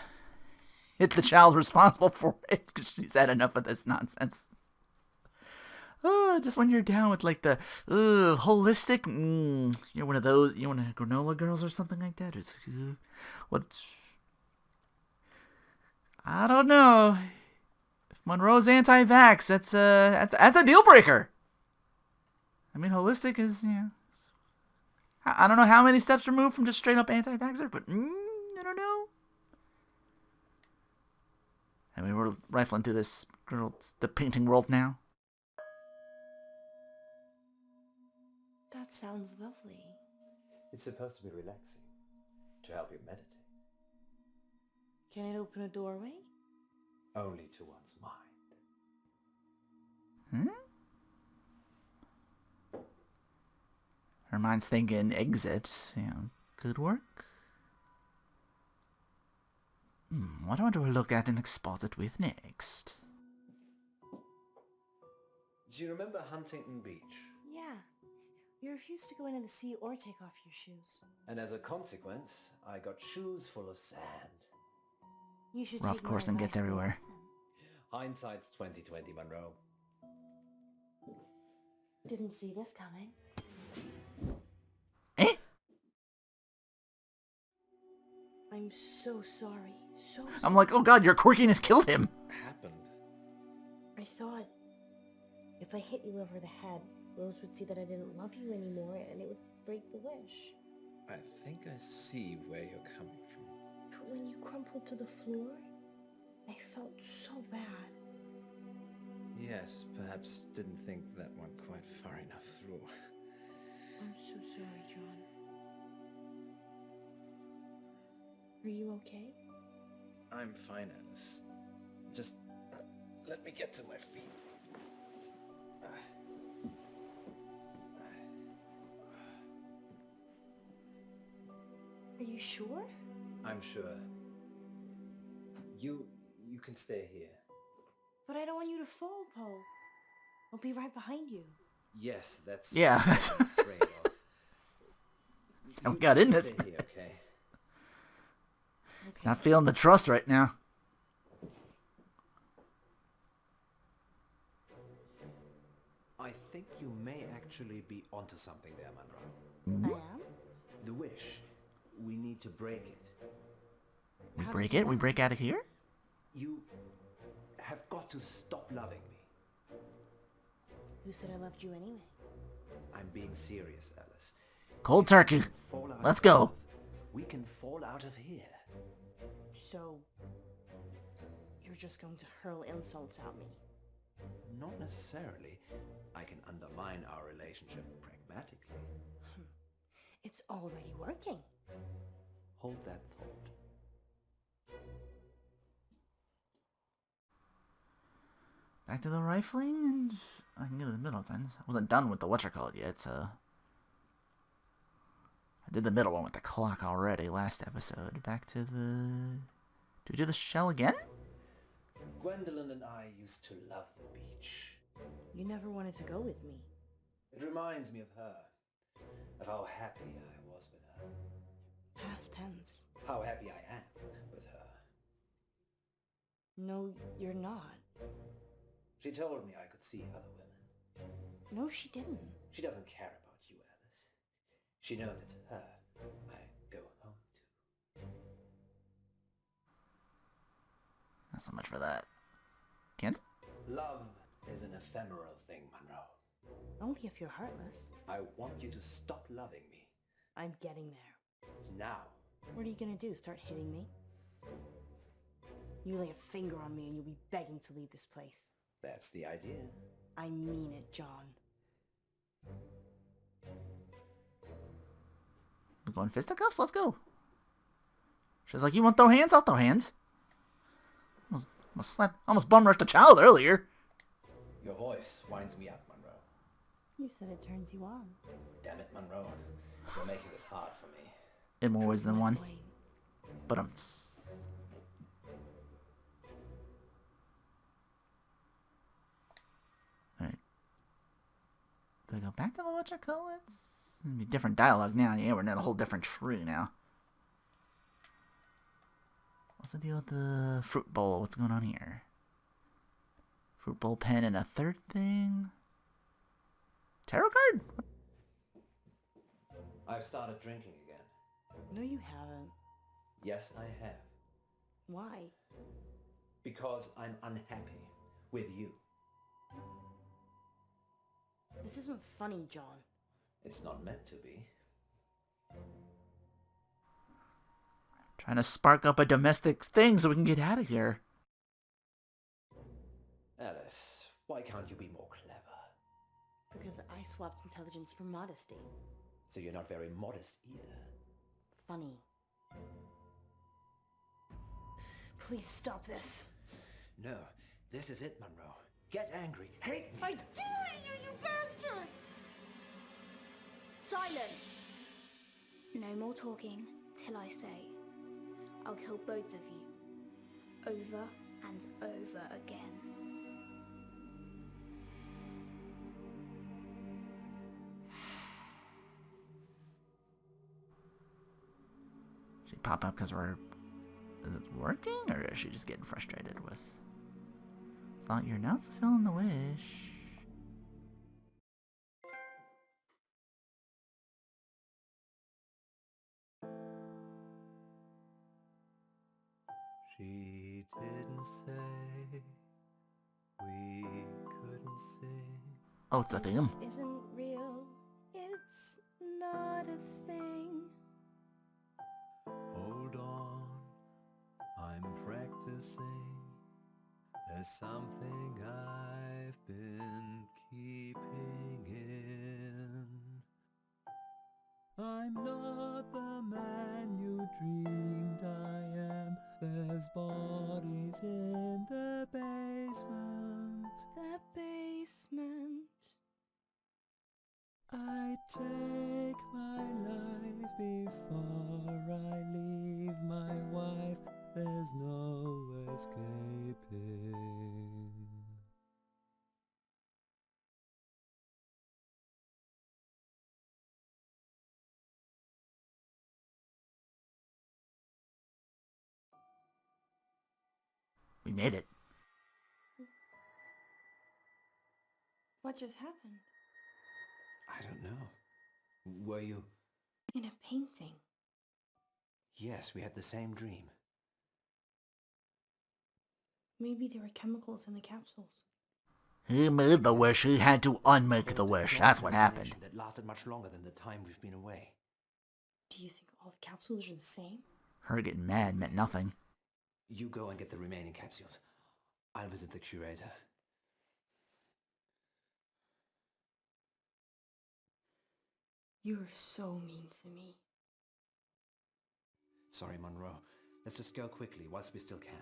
hit the child responsible for it because she's had enough of this nonsense. Just when you're down with like the holistic, you're one of those, you're one of the granola girls or something like that. What's I don't know. If Monroe's anti-vax, that's a deal breaker. I mean, holistic is, you know, I don't know how many steps removed from just straight up anti-vaxxer, but I don't know. I mean, we're rifling through the painting world now. That sounds lovely. It's supposed to be relaxing, to help you meditate. Can it open a doorway? Only to one's mind. Her mind's thinking exit. You know, could work. What do I want to look at and exposit with next? Do you remember Huntington Beach? Yeah. You refused to go into the sea or take off your shoes. And as a consequence, I got shoes full of sand. You should Rough take my course and gets advice everywhere. Hindsight's 20/20, Munro. Didn't see this coming. I'm so sorry. So sorry. I'm like, oh god, your quirkiness killed him. Happened. I thought if I hit you over the head, Rose would see that I didn't love you anymore and it would break the wish. I think I see where you're coming from. But when you crumpled to the floor, I felt so bad. Yes, perhaps didn't think that went quite far enough through. I'm so sorry, John. Are you okay? I'm fine, Alice. Just let me get to my feet. Are you sure? I'm sure. You can stay here. But I don't want you to fall, Poe. I'll be right behind you. Yes, that's... Yeah, that's... how we got in this. Stay here, okay? He's not feeling the trust right now. I think you may actually be onto something there, Munro. I am? The wish. We need to break it. We break it? We break out of here? You have got to stop loving me. Who said I loved you anyway? I'm being serious, Alice. Cold turkey. Let's go. We can fall out of here. So, you're just going to hurl insults at me? Not necessarily. I can undermine our relationship pragmatically. It's already working. Hold that thought. Back to the rifling, and I can go to the middle then. I wasn't done with the whatchamacallit yet, so... I did the middle one with the clock already last episode. Back to the... Do we do the shell again? Gwendolyn and I used to love the beach. You never wanted to go with me. It reminds me of her. Of how happy I was with her. Past tense. How happy I am with her. No, you're not. She told me I could see other women. No, she didn't. She doesn't care about you, Alice. She knows it's her I go home to. Not so much for that. Can't? Love is an ephemeral thing, Munro. Only if you're heartless. I want you to stop loving me. I'm getting there. Now. What are you gonna do? Start hitting me? You lay a finger on me and you'll be begging to leave this place. That's the idea. I mean it, John. We going fisticuffs? Let's go. She's like, you want to throw hands? I'll throw hands. Almost bum rushed a child earlier. Your voice winds me up, Munro. You said it turns you on. Damn it, Munro. You're making this hard for me. In more ways than one. But Alright. Do I go back to the whatchamacallits? It'll be different dialogue now. Yeah, we're in a whole different tree now. What's the deal with the fruit bowl? What's going on here? Fruit bowl pen and a third thing? Tarot card? I've started drinking again. No, you haven't. Yes, I have. Why? Because I'm unhappy with you. This isn't funny, John. It's not meant to be. Trying to spark up a domestic thing so we can get out of here. Alice, why can't you be more clever? Because I swapped intelligence for modesty. So you're not very modest either. Funny. Please stop this. No, this is it, Munro. Get angry. Hate me. I dare you bastard! Silence! No more talking till I say. I'll kill both of you. Over and over again. She pop up because we're... Is it working, or is she just getting frustrated with... Thought you're not fulfilling the wish. She didn't say we couldn't sing. Oh, it's a theme. This isn't real. It's not a thing. Hold on, I'm practicing. There's something I've been keeping in. I'm not the man you dreamed I am. There's bodies in the basement. The basement. I take my life before I leave my wife. There's no escaping. We made it. What just happened? I don't know. Were you? In a painting. Yes, we had the same dream. Maybe there were chemicals in the capsules. He made the wish, he had to unmake the wish. That's what happened. That lasted much longer than the time we've been away. Do you think all the capsules are the same? Her getting mad meant nothing. You go and get the remaining capsules. I'll visit the curator. You're so mean to me. Sorry, Munro. Let's just go quickly whilst we still can.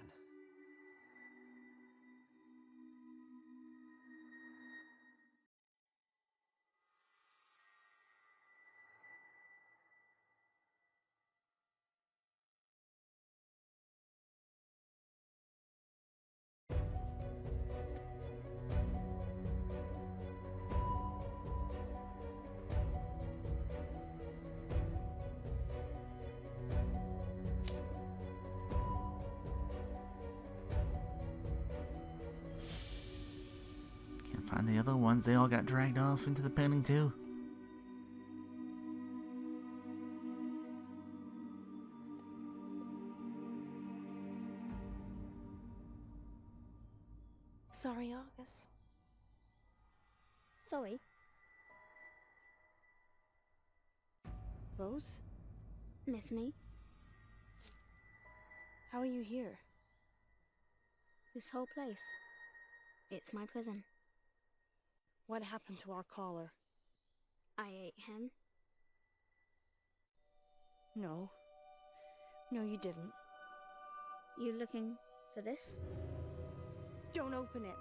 Can't find the other ones. They all got dragged off into the painting too. Sorry, August. Sorry. Rose? Miss me? How are you here? This whole place. It's my prison. What happened to our caller? I ate him. No. No, you didn't. You looking for this? Don't open it.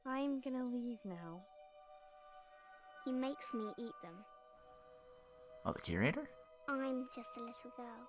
I'm gonna leave now. He makes me eat them. Oh, the curator? I'm just a little girl.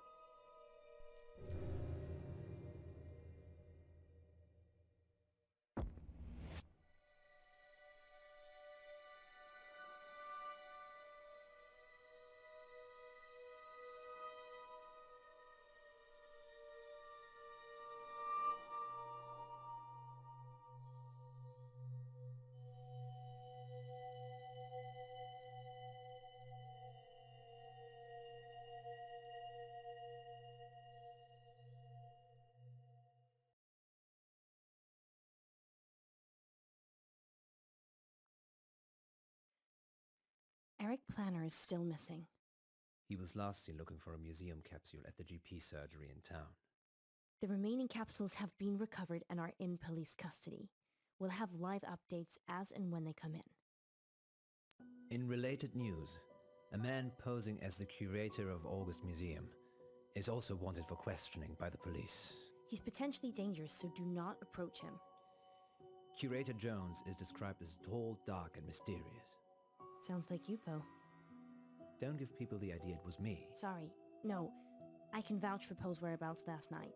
Eric Planner is still missing. He was last seen looking for a museum capsule at the GP surgery in town. The remaining capsules have been recovered and are in police custody. We'll have live updates as and when they come in. In related news, a man posing as the curator of August Museum is also wanted for questioning by the police. He's potentially dangerous, so do not approach him. Curator Jones is described as tall, dark, and mysterious. Sounds like you, Poe. Don't give people the idea it was me. Sorry. No, I can vouch for Poe's whereabouts last night.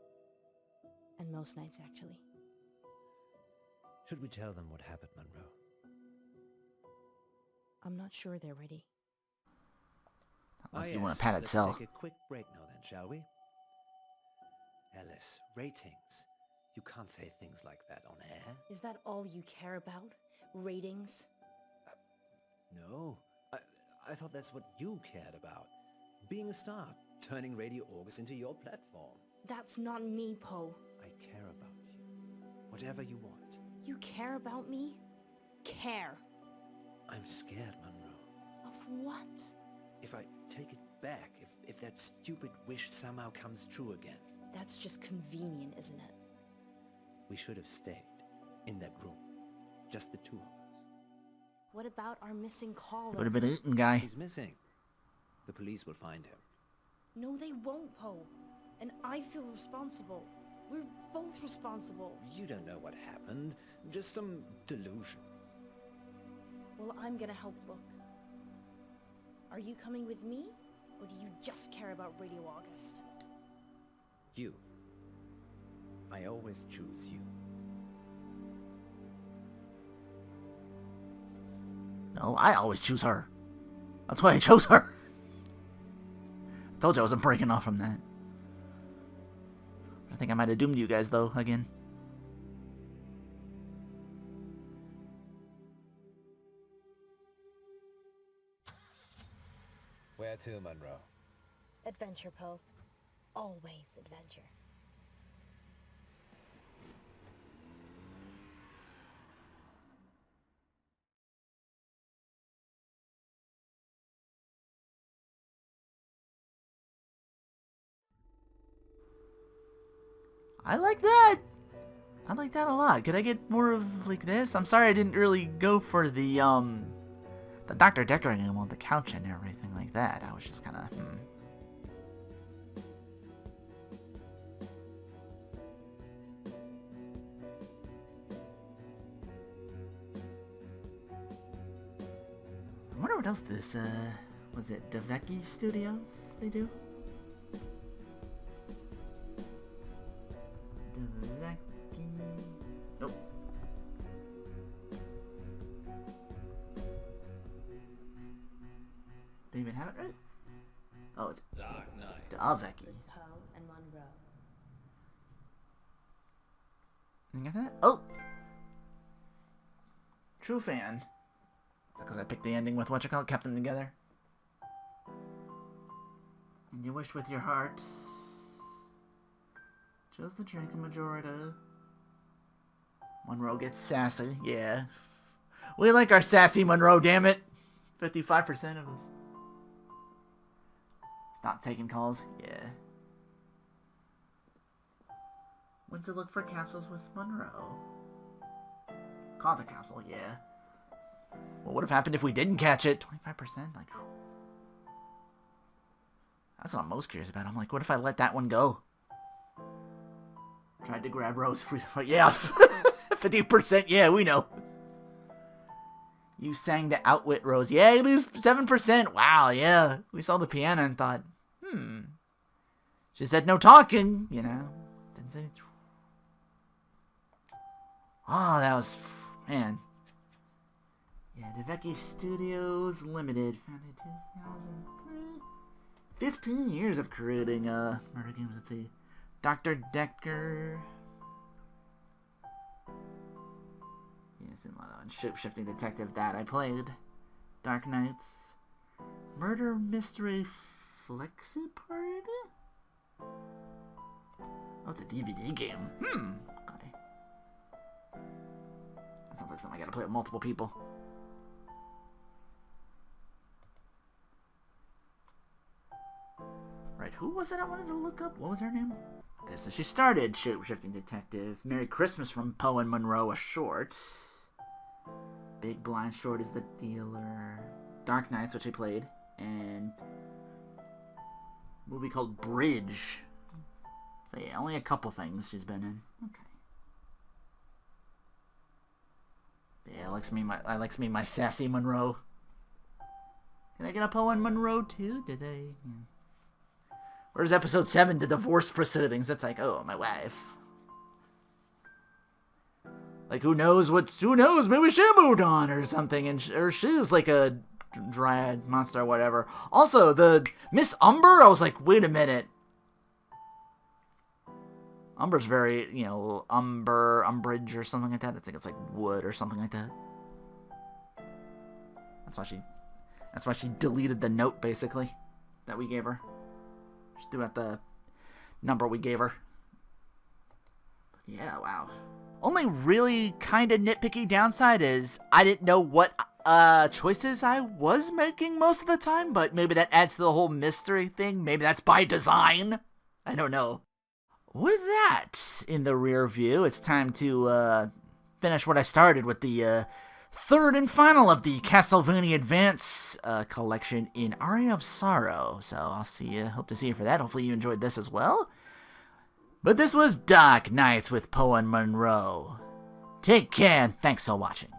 And most nights, actually. Should we tell them what happened, Munro? I'm not sure they're ready. Unless you want to pat itself. Let's take a quick break now then, shall we? Alice, ratings. You can't say things like that on air. Is that all you care about? Ratings? No. I thought that's what you cared about. Being a star, turning Radio August into your platform. That's not me, Poe. I care about you. Whatever you want. You care about me? Care. I'm scared, Munro. Of what? If I take it back, if that stupid wish somehow comes true again. That's just convenient, isn't it? We should have stayed in that room. Just the two of us. What about our missing caller? Would have been eaten, guy. He's missing. The police will find him. No, they won't, Poe. And I feel responsible. We're both responsible. You don't know what happened. Just some delusion. Well, I'm gonna help look. Are you coming with me? Or do you just care about Radio August? You. I always choose you. No, I always choose her. That's why I chose her. I told you I wasn't breaking off from that. I think I might have doomed you guys, though, again. Where to, Munro? Adventure, Poe. Always adventure. I like that. I like that a lot. Could I get more of like this? I'm sorry I didn't really go for the Dr. decorating him on the couch and everything like that. I was just kind of I wonder what else this was it Devecki Studios they do? Nope. Don't even have it right? Oh, it's Dark Knight. Devecki. Poe and Munro. You got that? Oh! True fan. Because I picked the ending with whatchamacallit, kept them together. And you wished with your heart. Chose the drink majority. Munro gets sassy, yeah. We like our sassy Munro, damn it. 55% of us. Stop taking calls, yeah. Went to look for capsules with Munro. Caught the capsule, yeah. What would have happened if we didn't catch it? 25%? Like, that's what I'm most curious about. I'm like, what if I let that one go? Tried to grab Rose for yeah, 50%. Yeah, we know. You sang to outwit Rose. Yeah, you lose 7%. Wow, yeah. We saw the piano and thought, She said no talking, you know. Didn't say. Oh, that was, man. Yeah, Devecki Studios Limited, founded 2003. 15 years of creating murder games. Let's see. Dr. Decker. Yes, and a lot of Shapeshifting Detective that I played. Dark Knights. Murder Mystery Flexi Party? Oh, it's a DVD game. Okay. That sounds like something I gotta play with multiple people. was it I wanted to look up? What was her name? Okay, so she started Shapeshifting Detective. Merry Christmas from Poe and Munro, a short. Big Blind Short is the dealer. Dark Knights, which she played. And a movie called Bridge. So yeah, only a couple things she's been in. Okay. Yeah, I likes me my sassy Munro. Can I get a Poe and Munro too? Did they? Yeah. Where's episode 7, the divorce proceedings? That's like, oh, my wife. Like, who knows, maybe she moved on or something, or she's like a dryad monster or whatever. Also, the Miss Umber, I was like, wait a minute. Umber's very, umbrage or something like that. I think it's like wood or something like that. That's why she deleted the note, basically, that we gave her. She threw out the number we gave her. Yeah, wow. Only really kind of nitpicky downside is I didn't know what choices I was making most of the time, but maybe that adds to the whole mystery thing. Maybe that's by design. I don't know. With that in the rear view, it's time to finish what I started with the third and final of the Castlevania Advance collection in Aria of Sorrow. So I'll see you. Hope to see you for that. Hopefully you enjoyed this as well. But this was Dark Knights with Poe and Munro. Take care and thanks for watching.